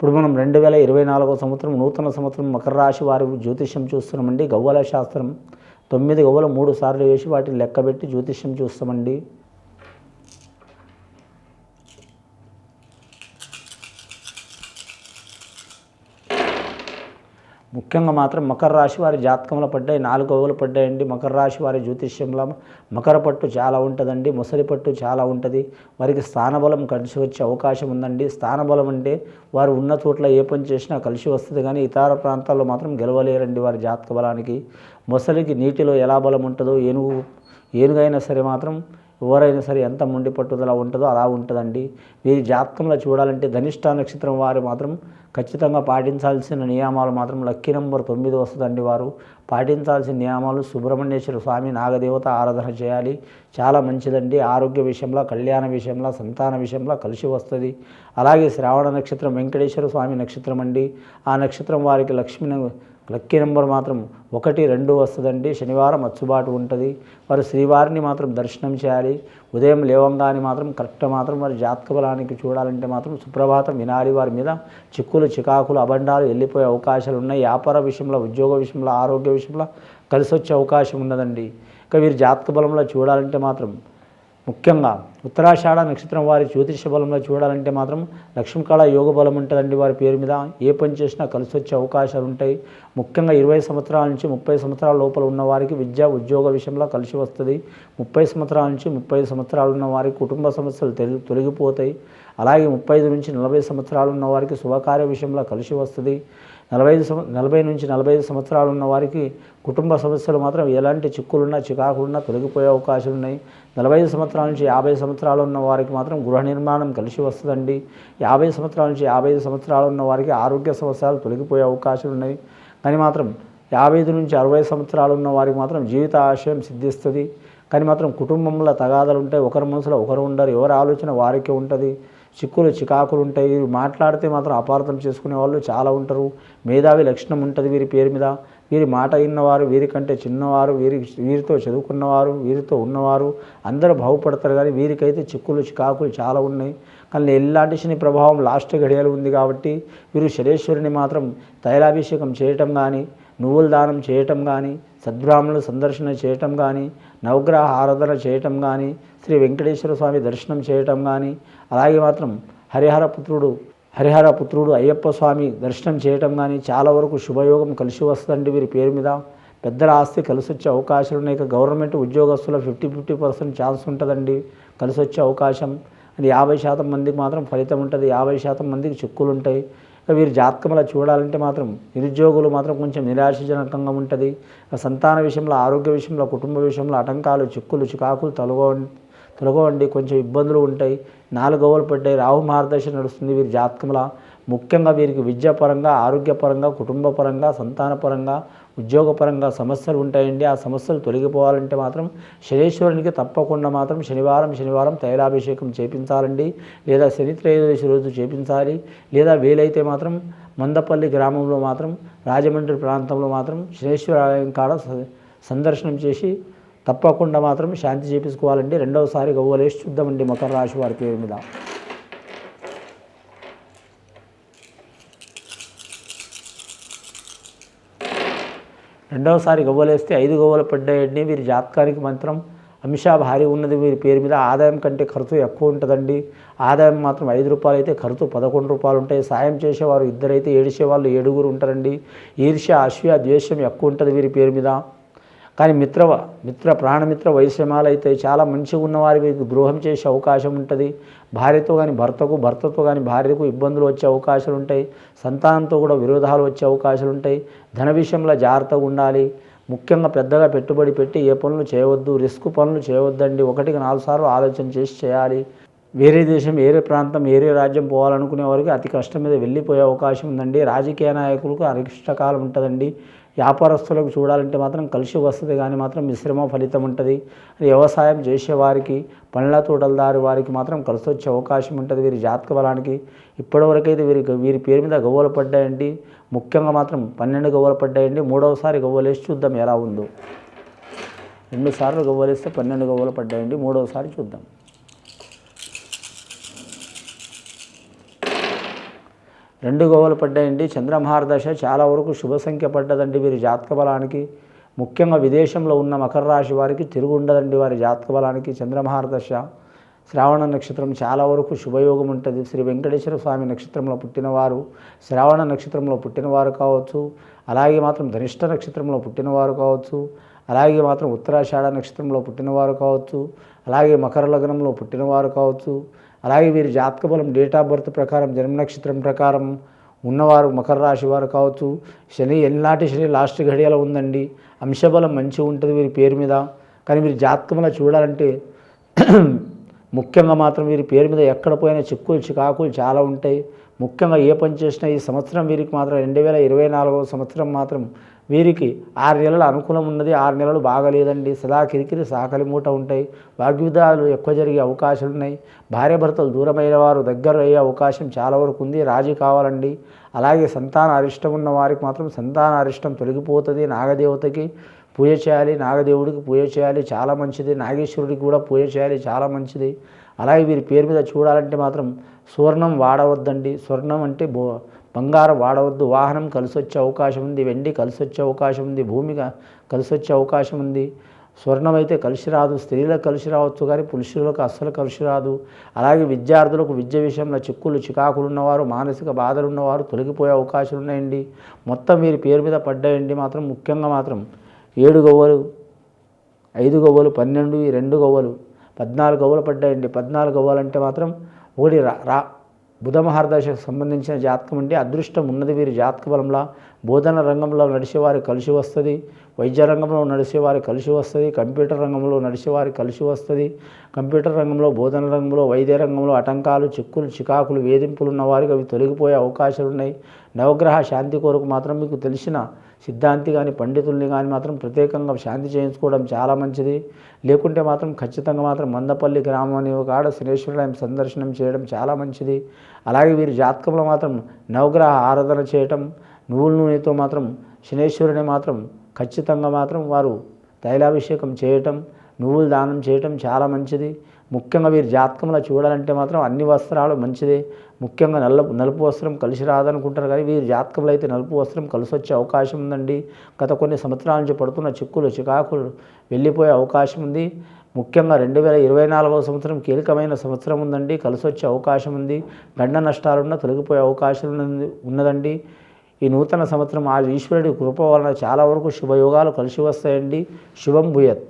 ఇప్పుడు మనం 2024 సంవత్సరం నూతన సంవత్సరం మకర రాశి వారి జ్యోతిష్యం చూస్తున్నామండి. గవ్వల శాస్త్రం 9 గవ్వలు 3 సార్లు వేసి వాటిని లెక్కబెట్టి జ్యోతిష్యం చూస్తామండి. ముఖ్యంగా మాత్రం మకర రాశి వారి జాతకంలో పడ్డాయి 4 గవ్వలు పడ్డాయండి. మకర రాశి వారి జ్యోతిష్యంలో మకర పట్టు చాలా ఉంటుందండి, ముసలి పట్టు చాలా ఉంటుంది. వారికి స్థానబలం కలిసి వచ్చే అవకాశం ఉందండి. స్థానబలం అంటే వారు ఉన్న చోట్ల ఏ పని చేసినా కలిసి వస్తుంది, కానీ ఇతర ప్రాంతాల్లో మాత్రం గెలవలేరండి వారి జాతక బలానికి. ముసలికి నీటిలో ఎలా బలం ఉంటుందో ఏనుగైనా సరే మాత్రం ఎవరైనా సరే ఎంత మొండి పట్టుదల ఉంటుందో అలా ఉంటుందండి. వీరి జాతకంలో చూడాలంటే ధనిష్ట నక్షత్రం వారు మాత్రం ఖచ్చితంగా పాటించాల్సిన నియమాలు మాత్రం లక్కీ నెంబర్ 9 వస్తుందండి. వారు పాటించాల్సిన నియమాలు సుబ్రహ్మణ్యేశ్వర స్వామి నాగదేవత ఆరాధన చేయాలి, చాలా మంచిదండి. ఆరోగ్య విషయంలో, కళ్యాణ విషయంలో, సంతాన విషయంలో కలిసి వస్తుంది. అలాగే శ్రావణ నక్షత్రం వెంకటేశ్వర స్వామి నక్షత్రం అండి. ఆ నక్షత్రం వారికి లక్కీ నెంబర్ మాత్రం 1, 2 వస్తుందండి. శనివారం అచ్చుబాటు ఉంటుంది. వారు శ్రీవారిని మాత్రం దర్శనం చేయాలి. ఉదయం లేవంగానే మాత్రం కరెక్ట్ మాత్రం వారి జాతక బలానికి చూడాలంటే మాత్రం సుప్రభాతం వినాలి. వారి మీద చిక్కులు చికాకులు అబండాలు వెళ్ళిపోయే అవకాశాలు ఉన్నాయి. వ్యాపార విషయంలో, ఉద్యోగ విషయంలో, ఆరోగ్య విషయంలో కలిసి వచ్చే అవకాశం ఉన్నదండి. ఇక వీరి జాతక బలంలో చూడాలంటే మాత్రం ముఖ్యంగా ఉత్తరాషాఢ నక్షత్రం వారి జ్యోతిష బలంలో చూడాలంటే మాత్రం లక్ష్మీకళ యోగ బలం ఉంటుందండి. వారి పేరు మీద ఏ పని చేసినా కలిసి వచ్చే అవకాశాలు ఉంటాయి. ముఖ్యంగా 20 సంవత్సరాల నుంచి 30 సంవత్సరాల లోపల ఉన్న వారికి విద్య ఉద్యోగ విషయంలో కలిసి వస్తుంది. 30 సంవత్సరాల నుంచి 35 సంవత్సరాలు ఉన్న వారికి కుటుంబ సమస్యలు తొలగిపోతాయి. అలాగే 35 నుంచి 40 సంవత్సరాలు ఉన్న వారికి శుభకార్య విషయంలో కలిసి వస్తుంది. 40 నుంచి 45 సంవత్సరాలు ఉన్న వారికి కుటుంబ సమస్యలు మాత్రం ఎలాంటి చిక్కులున్నా చికాకులున్నా తొలగిపోయే అవకాశాలు ఉన్నాయి. 45 సంవత్సరాల నుంచి 50 సంవత్సరాలు ఉన్న వారికి మాత్రం గృహ నిర్మాణం కలిసి వస్తుందండి. 50 సంవత్సరాల నుంచి 55 సంవత్సరాలు ఉన్న వారికి ఆరోగ్య సమస్యలు తొలగిపోయే అవకాశాలు ఉన్నాయి. కానీ మాత్రం 55 నుంచి 60 సంవత్సరాలు ఉన్న వారికి మాత్రం జీవిత ఆశయం సిద్ధిస్తుంది. కానీ మాత్రం కుటుంబంలో తగాదాలు ఉంటాయి. ఒకరి మనసులో ఒకరు ఉండరు, ఎవరి ఆలోచన వారికే ఉంటుంది. చిక్కులు చికాకులు ఉంటాయి. వీరు మాట్లాడితే మాత్రం అపార్థం చేసుకునే వాళ్ళు చాలా ఉంటారు. మేధావి లక్షణం ఉంటుంది వీరి పేరు మీద. వీరి మాట విన్నవారు, వీరికంటే చిన్నవారు, వీరితో చదువుకున్నవారు, వీరితో ఉన్నవారు అందరూ బాగుపడతారు. కానీ వీరికైతే చిక్కులు చికాకులు చాలా ఉన్నాయి. కానీ ఎలాంటి శని ప్రభావం లాస్ట్ గడియలు ఉంది కాబట్టి వీరు శనేశ్వరుని మాత్రం తైలాభిషేకం చేయటం కానీ, నువ్వుల దానం చేయటం కానీ, సద్బ్రాహ్మణుల సందర్శన చేయటం కానీ, నవగ్రహ ఆరాధన చేయటం కానీ, శ్రీ వెంకటేశ్వర స్వామి దర్శనం చేయటం కానీ, అలాగే మాత్రం హరిహర పుత్రుడు అయ్యప్ప స్వామి దర్శనం చేయటం కానీ చాలా వరకు శుభయోగం కలిసి వస్తుందండి. వీరి పేరు మీద పెద్దల ఆస్తి కలిసి వచ్చే అవకాశాలు ఉన్నాయి. ఇక గవర్నమెంట్ ఉద్యోగస్తుల 50% ఛాన్స్ ఉంటుందండి కలిసి వచ్చే అవకాశం. అది 50% మందికి మాత్రం ఫలితం ఉంటుంది, 50% మందికి చిక్కులు ఉంటాయి. ఇక వీరి జాతకంలో చూడాలంటే మాత్రం నిరుద్యోగులు మాత్రం కొంచెం నిరాశజనకంగా ఉంటుంది. సంతాన విషయంలో, ఆరోగ్య విషయంలో, కుటుంబ విషయంలో ఆటంకాలు, చిక్కులు చికాకులు తొలగవండి. కొంచెం ఇబ్బందులు ఉంటాయి. 4 గవ్వలు పడ్డాయి. రాహు మార్గదర్శనం నడుస్తుంది వీరి జాతకంలో. ముఖ్యంగా వీరికి విద్యాపరంగా, ఆరోగ్యపరంగా, కుటుంబపరంగా, సంతానపరంగా, ఉద్యోగపరంగా సమస్యలు ఉంటాయండి. ఆ సమస్యలు తొలగిపోవాలంటే మాత్రం శనేశ్వరునికి తప్పకుండా మాత్రం శనివారం తైలాభిషేకం చేపించాలండి. లేదా శని త్రయోదశి రోజు చేపించాలి. లేదా వీలైతే మాత్రం మందపల్లి గ్రామంలో మాత్రం, రాజమండ్రి ప్రాంతంలో మాత్రం శనేశ్వర ఆలయం కాడ సందర్శనం చేసి తప్పకుండా మాత్రం శాంతి చేపించుకోవాలండి. రెండవసారి గవ్వలేసి చూద్దామండి మకర రాశి వారి పేరు మీద. రెండవసారి గవ్వలేస్తే 5 గవ్వలు పడ్డాయండి. వీరి జాతకానికి మాత్రం అంశ భారీ ఉన్నది వీరి పేరు మీద. ఆదాయం కంటే ఖర్చు ఎక్కువ ఉంటుందండి. ఆదాయం మాత్రం 5 రూపాయలు అయితే ఖర్చు 11 రూపాయలు ఉంటాయి. సాయం చేసేవారు 2 అయితే ఏడిచేవాళ్ళు 7 ఉంటారండి. ఈర్ష్య, అసూయ, ద్వేషం ఎక్కువ ఉంటుంది వీరి పేరు మీద. కానీ ప్రాణమిత్ర వైశ్యమాలు అయితే చాలా మంచిగా ఉన్నవారి మీకు ద్రోహం చేసే అవకాశం ఉంటుంది. భార్యతో కానీ భర్తతో కానీ భార్యకు ఇబ్బందులు వచ్చే అవకాశాలు ఉంటాయి. సంతానంతో కూడా విరోధాలు వచ్చే అవకాశాలు ఉంటాయి. ధన విషయంలో జాగ్రత్తగా ఉండాలి. ముఖ్యంగా పెద్దగా పెట్టుబడి పెట్టి ఏ పనులు చేయవద్దు, రిస్క్ పనులు చేయవద్దండి. 1కి 4 సార్లు ఆలోచన చేసి చేయాలి. వేరే దేశం, వేరే ప్రాంతం, వేరే రాజ్యం పోవాలనుకునే వారికి అతి కష్టం మీద వెళ్ళిపోయే అవకాశం ఉందండి. రాజకీయ నాయకులకు అరిష్టకాలం ఉంటుందండి. వ్యాపారస్తులకు చూడాలంటే మాత్రం కలిసి వస్తుంది, కానీ మాత్రం మిశ్రమ ఫలితం ఉంటుంది. వ్యవసాయం చేసేవారికి, పండ్ల తోటలదారి వారికి మాత్రం కలిసి వచ్చే అవకాశం ఉంటుంది వీరి జాతక బలానికి. ఇప్పటివరకైతే వీరి పేరు మీద గవ్వలు పడ్డాయండి. ముఖ్యంగా మాత్రం 12 గవ్వలు పడ్డాయండి. 3వసారి గవ్వలేసి చూద్దాం ఎలా ఉందో. 2 సార్లు గవ్వలేస్తే 12 గవ్వలు పడ్డాయండి. 3వసారి చూద్దాం. 2 గవ్వలు పడ్డాయండి. చంద్రమహారదశ చాలా వరకు శుభ సంఖ్య పడ్డదండి వీరి జాతక బలానికి. ముఖ్యంగా విదేశంలో ఉన్న మకర రాశి వారికి తిరుగు ఉండదండి వారి జాతక బలానికి. చంద్రమహారదశ శ్రావణ నక్షత్రం చాలా వరకు శుభయోగం ఉంటుంది. శ్రీ వెంకటేశ్వర స్వామి నక్షత్రంలో పుట్టినవారు, శ్రావణ నక్షత్రంలో పుట్టినవారు కావచ్చు, అలాగే మాత్రం ధనిష్ట నక్షత్రంలో పుట్టినవారు కావచ్చు, అలాగే మాత్రం ఉత్తరాషాఢ నక్షత్రంలో పుట్టినవారు కావచ్చు, అలాగే మకర లగ్నంలో పుట్టినవారు కావచ్చు, అలాగే వీరి జాతక బలం డేట్ ఆఫ్ బర్త్ ప్రకారం జన్మ నక్షత్రం ప్రకారం ఉన్నవారు మకర రాశి వారు కావచ్చు. శని ఎల్లాంటి శని లాస్ట్ ఘడియలో ఉందండి. అంశబలం మంచిగా ఉంటుంది వీరి పేరు మీద. కానీ వీరి జాతకంలో చూడాలంటే ముఖ్యంగా మాత్రం వీరి పేరు మీద ఎక్కడ పోయినా చిక్కులు చికాకులు చాలా ఉంటాయి. ముఖ్యంగా ఏ పని చేసినా ఈ సంవత్సరం వీరికి మాత్రం 2024వ సంవత్సరం మాత్రం వీరికి 6 నెలల అనుకూలం ఉన్నది. 6 నెలలు బాగలేదండి. సదా కిరికిరి సాకలి మూట ఉంటాయి. వాగ్విధాలు ఎక్కువ జరిగే అవకాశాలు ఉన్నాయి. భార్యాభర్తలు దూరమైన వారు దగ్గర అయ్యే అవకాశం చాలా వరకు ఉంది. రాజీ కావాలండి. అలాగే సంతాన అరిష్టం ఉన్న వారికి మాత్రం సంతాన అరిష్టం తొలగిపోతుంది. నాగదేవతకి పూజ చేయాలి, నాగదేవుడికి పూజ చేయాలి, చాలా మంచిది. నాగేశ్వరుడికి కూడా పూజ చేయాలి, చాలా మంచిది. అలాగే వీరి పేరు మీద చూడాలంటే మాత్రం స్వర్ణం వాడవద్దండి. స్వర్ణం అంటే బంగారం వాడవద్దు. వాహనం కలిసి వచ్చే అవకాశం ఉంది, వెండి కలిసి వచ్చే అవకాశం ఉంది, భూమి కలిసి వచ్చే అవకాశం ఉంది. స్వర్ణం అయితే కలిసి రాదు. స్త్రీలకు కలిసి రావచ్చు కానీ పురుషులకు అస్సలు కలిసి రాదు. అలాగే విద్యార్థులకు విద్య విషయంలో చిక్కులు చికాకులు ఉన్నవారు, మానసిక బాధలు ఉన్నవారు తొలగిపోయే అవకాశాలు ఉన్నాయండి. మొత్తం వీరి పేరు మీద పడ్డాయండి. మాత్రం ముఖ్యంగా మాత్రం 7 గవ్వలు, 5 గవ్వలు, 12, 2 గవ్వలు, 14 గవ్వలు పడ్డాయండి. 14 గవ్వలు అంటే మాత్రం ఒకటి బుధ మహర్దశకు సంబంధించిన జాతకం అంటే అదృష్టం ఉన్నది వీరి జాతక బలంలో. బోధన రంగంలో నడిచేవారికి కలిసి వస్తుంది, వైద్య రంగంలో నడిచేవారికి కలిసి వస్తుంది, కంప్యూటర్ రంగంలో నడిచేవారికి కలిసి వస్తుంది. కంప్యూటర్ రంగంలో, బోధన రంగంలో, వైద్య రంగంలో ఆటంకాలు, చిక్కులు చికాకులు, వేధింపులు ఉన్న వారికి అవి తొలగిపోయే అవకాశాలు ఉన్నాయి. నవగ్రహ శాంతి కొరకు మాత్రం మీకు తెలిసిన సిద్ధాంతి కానీ పండితుల్ని కానీ మాత్రం ప్రత్యేకంగా శాంతి చేయించుకోవడం చాలా మంచిది. లేకుంటే మాత్రం ఖచ్చితంగా మాత్రం మందపల్లి గ్రామం అనే ఒక ఆడ శనేశ్వరుడు సందర్శనం చేయడం చాలా మంచిది. అలాగే వీరి జాతకంలో మాత్రం నవగ్రహ ఆరాధన చేయటం, నువ్వుల నూనెతో మాత్రం శనేశ్వరుని మాత్రం ఖచ్చితంగా మాత్రం వారు తైలాభిషేకం చేయటం, నువ్వులు దానం చేయటం చాలా మంచిది. ముఖ్యంగా వీరి జాతకంలో చూడాలంటే మాత్రం అన్ని వస్త్రాలు మంచిదే. ముఖ్యంగా నలుపు వస్త్రం కలిసి రాదనుకుంటారు కానీ వీరి జాతకంలో అయితే నలుపు వస్త్రం కలిసి వచ్చే అవకాశం ఉందండి. గత కొన్ని సంవత్సరాల నుంచి పడుతున్న చిక్కులు చికాకులు వెళ్ళిపోయే అవకాశం ఉంది. ముఖ్యంగా 2024వ సంవత్సరం కీలకమైన సంవత్సరం ఉందండి. కలిసి వచ్చే అవకాశం ఉంది. గండ నష్టాలున్న తొలగిపోయే అవకాశం ఉన్నదండి. ఈ నూతన సంవత్సరం ఆ ఈశ్వరుడి కృప వలన చాలా వరకు శుభయోగాలు కలిసి వస్తాయండి. శుభం భూయత్.